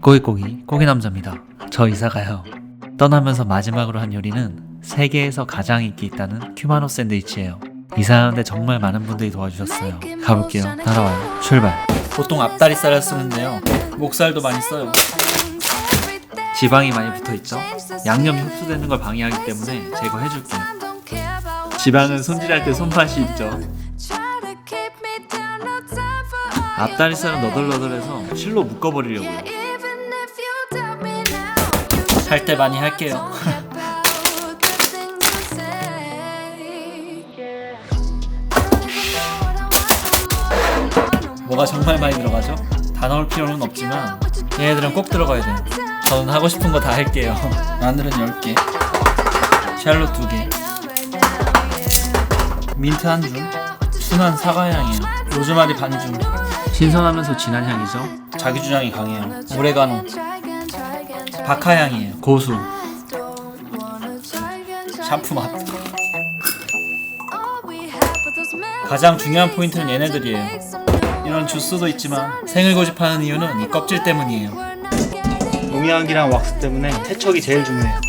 꼬기꼬기 꼬기남자입니다. 저 이사가요. 떠나면서 마지막으로 한 요리는 세계에서 가장 인기 있다는 큐마노 샌드위치예요. 이사하는데 정말 많은 분들이 도와주셨어요. 가볼게요. 따라와요. 출발. 보통 앞다리살을 쓰는데요, 목살도 많이 써요. 지방이 많이 붙어있죠? 양념이 흡수되는 걸 방해하기 때문에 제거해줄게요. 지방은 손질할 때 손맛이 있죠. 앞다리살은 너덜너덜해서 실로 묶어버리려고요. 할 때 많이 할게요. 뭐가 정말 많이 들어가죠? 다 넣을 필요는 없지만 얘네들은 꼭 들어가야 돼요. 저는 하고 싶은 거 다 할게요. 마늘은 10개, 샬롯 2개, 민트 한 줌, 순한 사과 향이에요. 로즈마리 반줌. 신선하면서 진한 향이죠. 자기 주장이 강해요. 오레가노, 바카 향이에요. 고수, 샴푸 맛. 가장 중요한 포인트는 얘네들이에요. 이런 주스도 있지만 생을 고집하는 이유는 이 껍질 때문이에요. 농약이랑 왁스 때문에 세척이 제일 중요해요.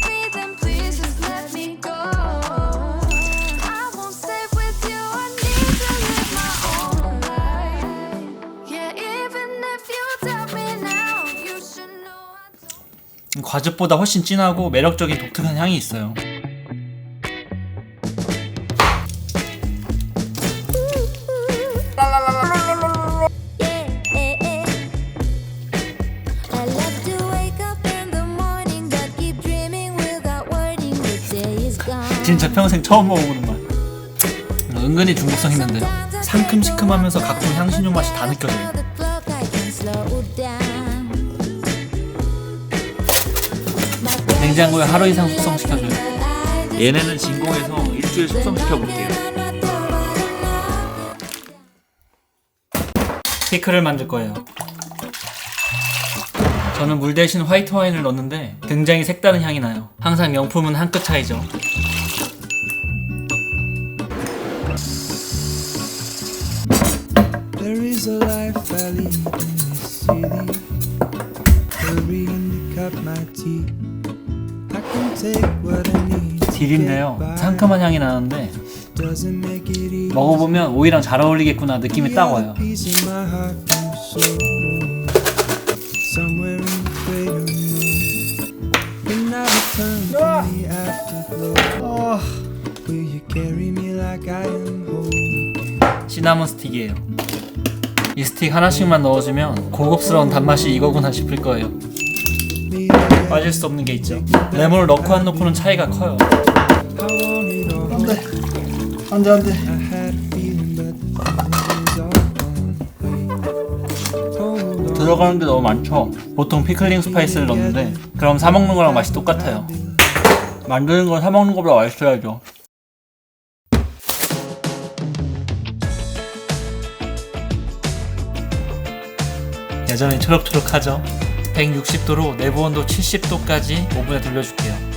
과즙보다 훨씬 진하고 매력적인 독특한 향이 있어요. 진짜 평생 처음 먹어보는 맛. 은근히 중독성 있는데요. 상큼시큼하면서 각종 향신료 맛이 다 느껴져요. 냉장고에 하루 이상 숙성시켜줘요. 얘네는 진공해서 일주일 숙성시켜볼게요. 피클을 만들 거예요. 저는 물 대신 화이트 와인을 넣는데 굉장히 색다른 향이 나요. 항상 명품은 한 끗 차이죠. There is a life valley in this city. Hurry and cut my teeth. I can take what I need. 딜인데요. 상큼한 향이 나는데 먹어보면 오이랑 잘 어울리겠구나 느낌이 딱 와요. 시나몬 스틱이에요. 이 스틱 하나씩만 넣어주면 고급스러운 단맛이 이거구나 싶을 거예요. 빠질 수 없는 게 있죠. 레몬을 넣고 안 넣고는 차이가 커요. 안돼. 들어가는 게 너무 많죠. 보통 피클링 스파이스를 넣는데 그럼 사 먹는 거랑 맛이 똑같아요. 만드는 건 사 먹는 거보다 맛있어야죠. 여전히 초록초록하죠. 160도로 내부 온도 70도까지 오븐에 돌려줄게요.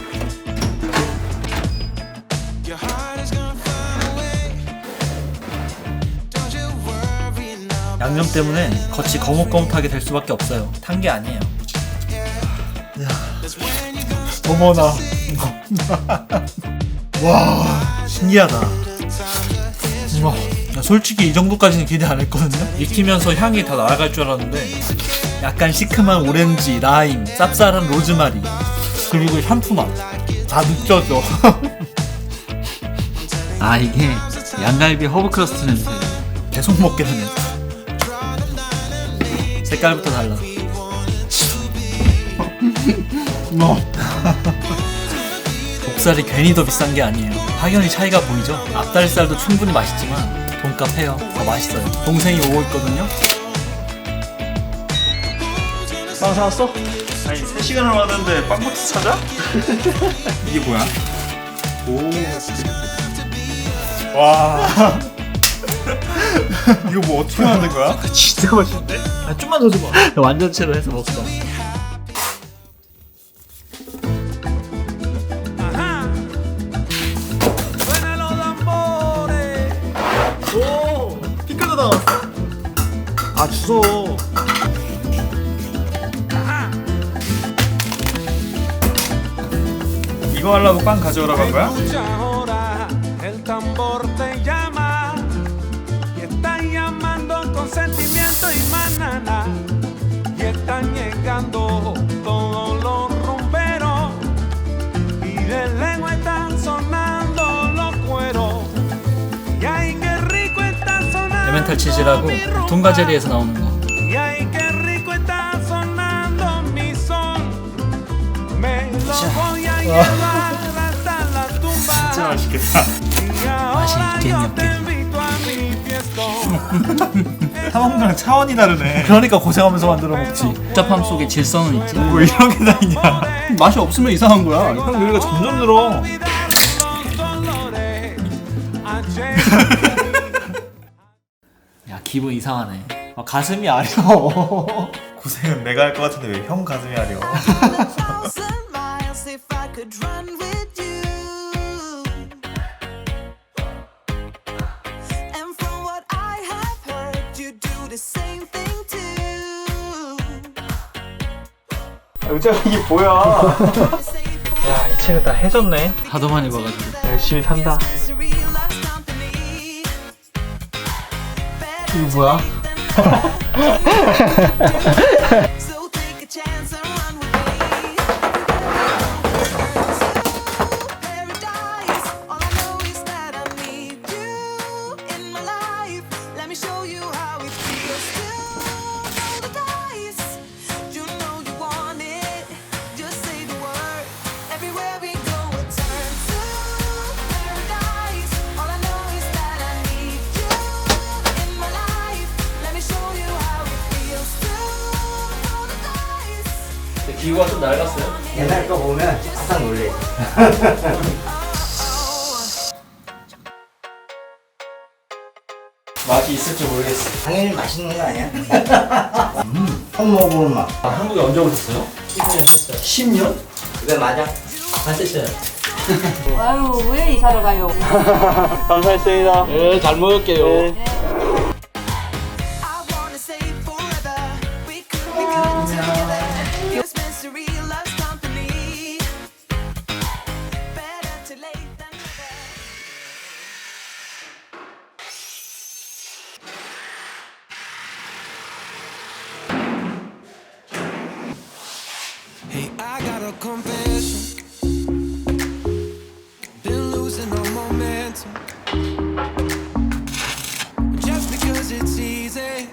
양념 때문에 겉이 거뭇거뭇하게 될 수밖에 없어요. 탄 게 아니에요. 어머나. 와, 신기하다. 솔직히 이 정도까지는 기대 안 했거든요. 익히면서 향이 다 날아갈 줄 알았는데 약간 시큼한 오렌지, 라임, 쌉쌀한 로즈마리, 그리고 샴푸 맛 다 느껴져. 아, 이게 양갈비 허브 크러스트 냄새. 계속 먹게 되네. 색깔부터 달라. 목살이 괜히 더 비싼 게 아니에요. 확연히 차이가 보이죠? 앞다리살도 충분히 맛있지만 돈값 해요. 더 맛있어요. 동생이 오고 있거든요. 빵 사왔어? 아니 3시간을 왔는데 빵부터 찾아? 이게 뭐야? 오. 와. 이거 뭐 어떻게 만든 거야? 진짜 맛있는데? 아, 좀만 더 줘봐. 완전체로 해서 먹어. 오, 피클도 나왔어. 아, 주소. 이거 하려고 빵 가져오라고 한 거야? Escucha ahora, el tambor te llama y están llamando con sentimiento y más nada y están llegando todos los rumberos y de lengua están sonando los cueros y ay qué rico está sonando 에멘탈 치즈라고 둥가제리에서 나오는 거. y ay qué rico está sonando mi son me lo voy a llevar hasta la tumba 진짜 맛있겠다. 맛이 있긴 없긴. 사먹는 차원이 다르네. 그러니까 고생하면서 만들어 먹지. 복잡함 속에 질서는 있지. 뭐 이런 게 다 있냐? 맛이 없으면 이상한 거야. 형 요리가 점점 늘어. 야 기분 이상하네. 가슴이 아려. 고생은 내가 할 것 같은데 왜 형 가슴이 아려? 1,000 miles if I could run with you. And from what I have heard, you do the same thing too. 의자가 이게 뭐야? 야, 이 책은 다 해줬네. 하도 많이 봐가지고. 열심히 산다. 이거 뭐야? So take a chance and run with me. Paradise. All I know is that I need you in my life. Let me show you how it feels to roll the dice. You know you want it. Just say the word. Everywhere we go, it turns to paradise. All I know is that I need you in my life. Let me show you how it feels to roll the dice. 기구가 좀 낡았어요? 옛날 거 보면 깜짝 놀래. 맛이 있을지 모르겠어. 당연히 맛있는 거 아니야? 처음 먹어보는 맛. 한국에 언제 오셨어요? 10년? 그게 맞아? 아유 왜 이사를 가요? 감사했습니다. 네, 잘 먹을게요. I wanna say forever. We could be good together. This mystery loves company. Better too late than never. Hey, I got a confession. Been losing all momentum. Just because it's easy,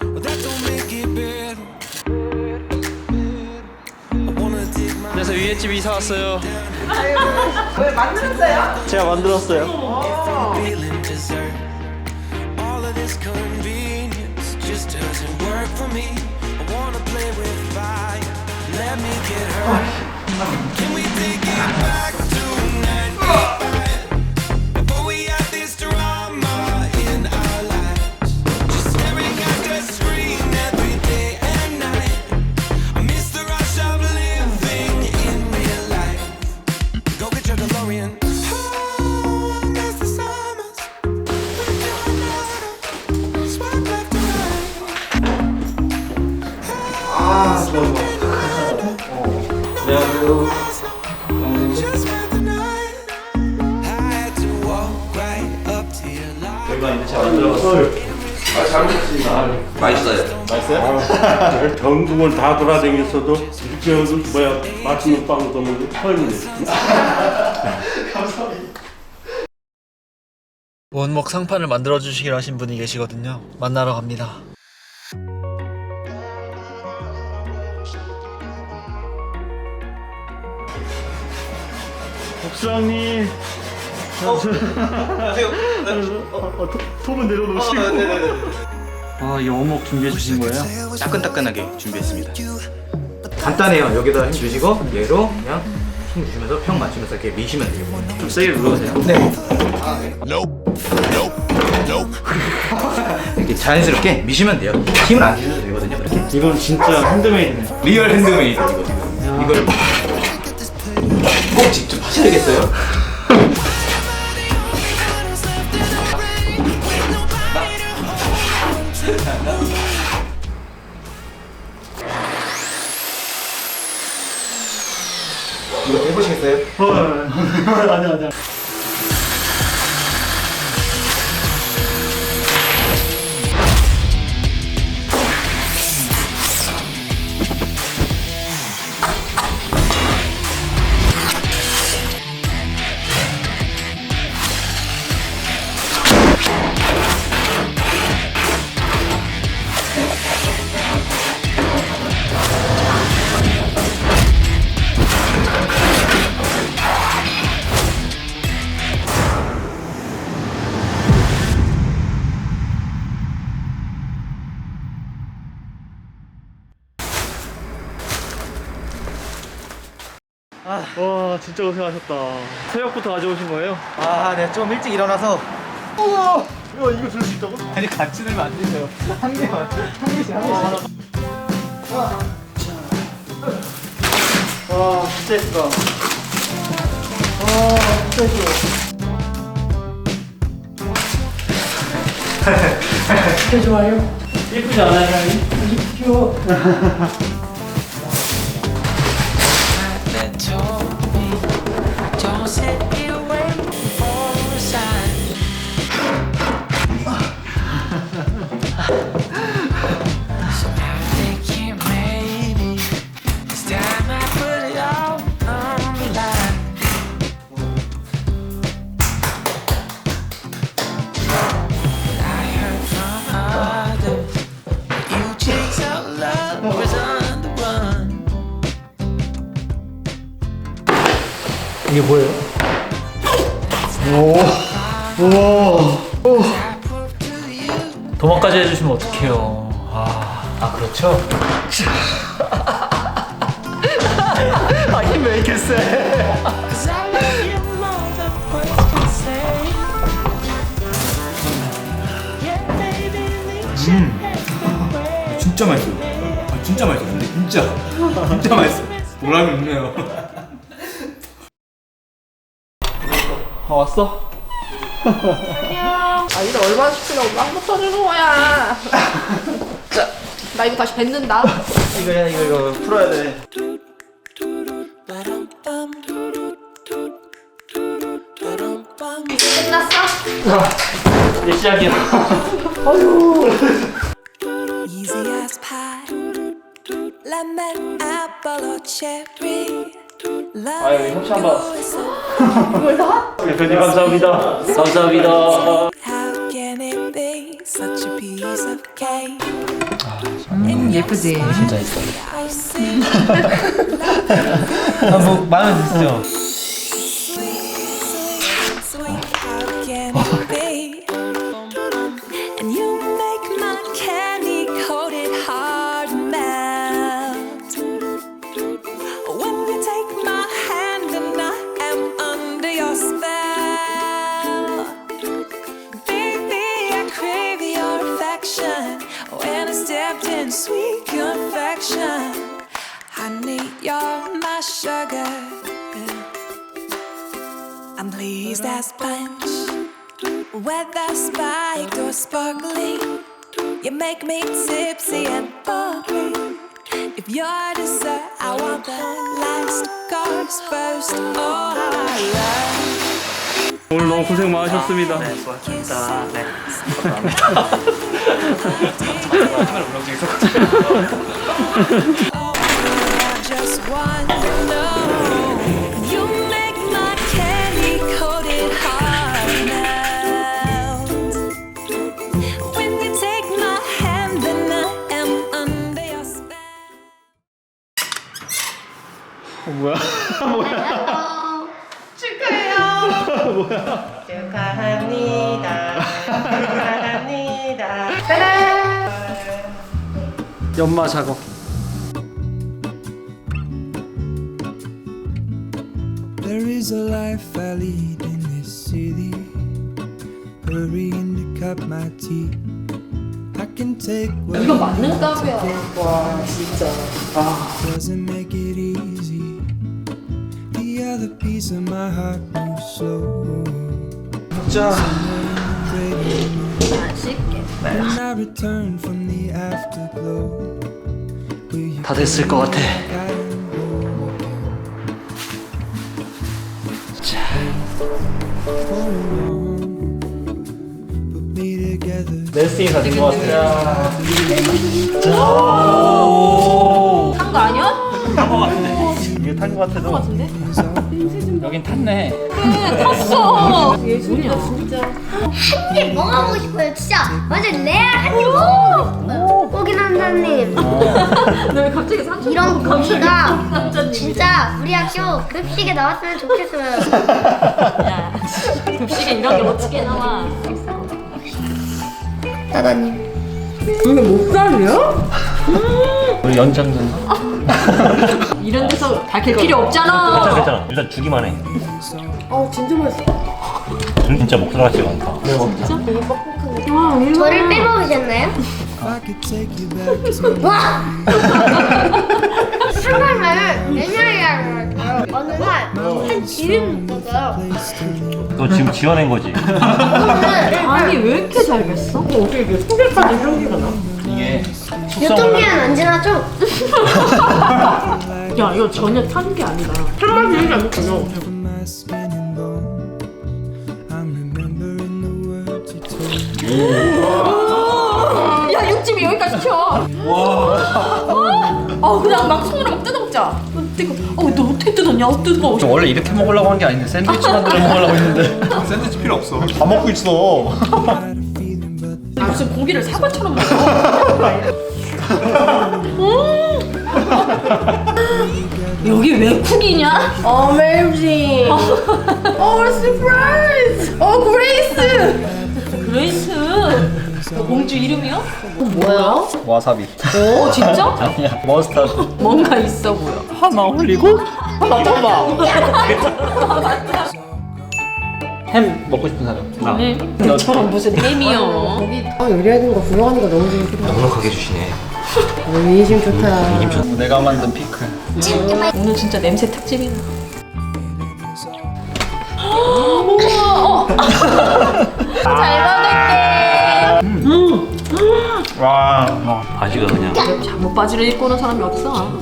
but that don't make it better. I wanna take my 그래서 위에 집 이사 왔어요. 왜 만들었어요? 제가 만들었어요. feeling dessert. All of this convenience just doesn't work for me. I wanna play with fire. Let me get hurt. Can we take it back to 95? Before we had this drama in our lives. Just staring at the screen every day and night. I miss the rush of living in real life. Go get your DeLorean. Oh, I miss the summers. Swipe left to right. Just spent the night. I had to walk right up to your line. 여기가 이제 제가 만들어봤어요. 전국을 다 돌아다녔어도 이렇게 맛있는 빵을 먹는 게 처음이네. 원목 상판을 만들어 주시기로 하신 분이 계시거든요. 만나러 갑니다. 복사님. 안녕하세요. 톱은 내려놓으시고. 아, 이 원목 준비해 주신 거예요? 따끈따끈하게 준비했습니다. 간단해요. 여기다 힘 주시고 얘로 그냥 힘 주시면서 평 맞추면서 이렇게 미시면 돼요. 좀 세게 눌러주세요. 네. 이렇게 자연스럽게 미시면 돼요. 힘을 안 주셔도 되거든요. 이렇게. 이건 진짜 핸드메이드네. 리얼 핸드메이드 이거 지금. 이걸 꼭 직접 하셔야겠어요. 해보시겠어요? 아니야. 와 진짜 고생하셨다. 새벽부터 가져오신 거예요? 아, 네, 좀 일찍 일어나서. 야, 이거 들 수 있다고? 아니, 같이 들면 안 되세요. 한 개만, 한 개씩, 한 개씩. 와, 진짜 예쁘다. 예쁘지 않아요? 이게 뭐예요? 도마까지 해주시면 어떡해요. 아, 그렇죠? 아, 힘 왜 이렇게 세? 진짜 맛있어요. 아, 진짜 맛있어요. 근데 진짜 맛있어요. 보람이 있네요. 왔어? 아, 이거 얼마나 시키려고 빵 터주는 거야. 자, 나 이거 다시 뱉는다. 이거 풀어야 돼. 끝났어? 이제 시작이야. Easy as pie, lemon, apple or cherry. 아유, 협찬 받았어. 대표님 감사합니다. 감사합니다. How can it be such a piece of cake? 예쁘지? 진짜 있어. I see 아, 뭐 마음에 드시죠? sweet, how can it be? And you make my candy coated heart melt. When you take my hand and I am under your spell. Baby, I crave your affection. When I stepped in sweet confection, honey, you're my sugar. I'm pleased as punch, whether spiked or sparkling. You make me tipsy and bubbly. If you're dessert, I want the last course first. Oh, how I love. 오늘 너무 고생 많으셨습니다. 네, 수고하셨습니다. 네. Oh, I just want to know. You make my candy coated heart melt. When you take my hand, then I am under your spell. 축하합니다. 축하합니다. 연마 작업. There is a life I lead in this city, hurrying to cut my teeth. I can take what 이거 맞는 땀이야. 와, 진짜. doesn't make it easy. The other piece of my heart moves slow. 자, 맛있게. When I return from the afterglow, will you 다 됐을 것 같아. guide and hold me? 레스팅이 다 된 것 같아요. 탄 거 아니야? 이게 탄 것 같아도. 같은데? 여긴 탔네. 탔어. 예술이야 진짜. 한입 먹어보고 싶어요. 진짜 완전 레알 한입 먹어보고 싶어요. 고기 남자님. 왜 갑자기 삼촌? 이런 고기가 남자님. 진짜 우리 학교 급식에 나왔으면 좋겠어요. 야, 급식에 이런 게 어떻게 나와? 나다님. 이게 목살이야? 우리 연장전. 이런 데서 밝힐 필요 없잖아. 괜찮아. 일단 주기만 해. 진짜 맛있어. 진짜 목소리가 많다. 저를 빼먹으셨나요? If I could take you back to 와! 한번을 내년이라고 했어요. 어느 날 한 지름 먹었어요. place to live. 너 지금 지어낸 거지? 아니 왜 이렇게 잘 뺐어? 어떻게 이게 소개까지 생기가 나? 이게 유통기한 안 지나죠? 야 이거 전혀 탄 게 아니다. 탄만 들지 않거든요. Over my skin and bone. I'm remembering the words you told me. 야 육즙이 여기까지 튀어. 그냥 막 손으로 막 뜯어먹자. 뜨거. 너 어떻게 뜯었냐? 뜨거. 저 원래 이렇게 먹으려고 한 게 아닌데 샌드위치 만들어 먹으려고 했는데. 샌드위치 필요 없어. 다 먹고 있어. Had a feeling, but 무슨 고기를 사과처럼 먹어. 여기 왜 쿡이냐? Amazing. surprise. 그레이스. 그레이스. 공주 이름이요? 뭐야? 와사비. 오 진짜? 아니야. 머스타드. 뭔가 있어 보여. 하나 올리고 하나 더 봐. 햄 먹고 싶은 사람. 네. 저처럼 무슨 햄이요? 요리하는 거 구경하니까 너무 재밌겠다. 넉넉하게 주시네. 인심 좋다. 내가 만든 피클. 오늘 진짜 냄새 특집이다. 잘 받을게. 와. 바지가 그냥. 잠옷 바지를 입고 오는 사람이 없어.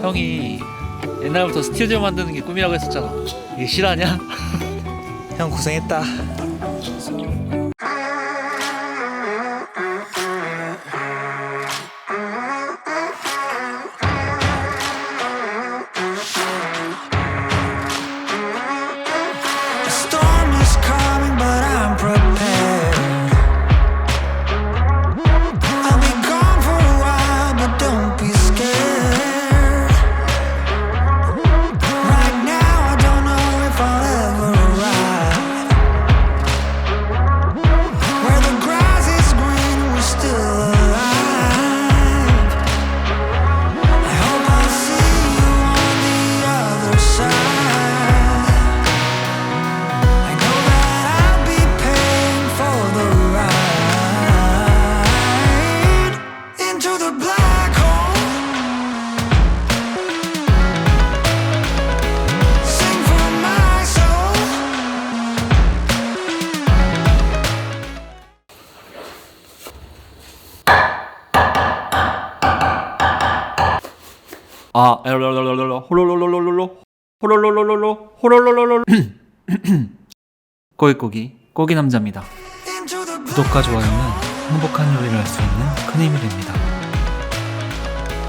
형이 옛날부터 스튜디오 만드는 게 꿈이라고 했었잖아. 이게 실화냐? 형 고생했다. a storm is coming, but I'm prepared. I'll be gone for a while, but don't be scared. Right now, I don't know if I'll ever arrive. Where the grass is green, we're still alive. I hope I'll see you on the other side. I know that I'll be paying for the ride into the black hole. Sing for my soul. 아, 호롤롤롤롤롤 꼬기꼬기 꼬기 남자입니다. Into the 구독과 좋아요는 행복한 요리를 할 수 있는 큰 힘이 됩니다.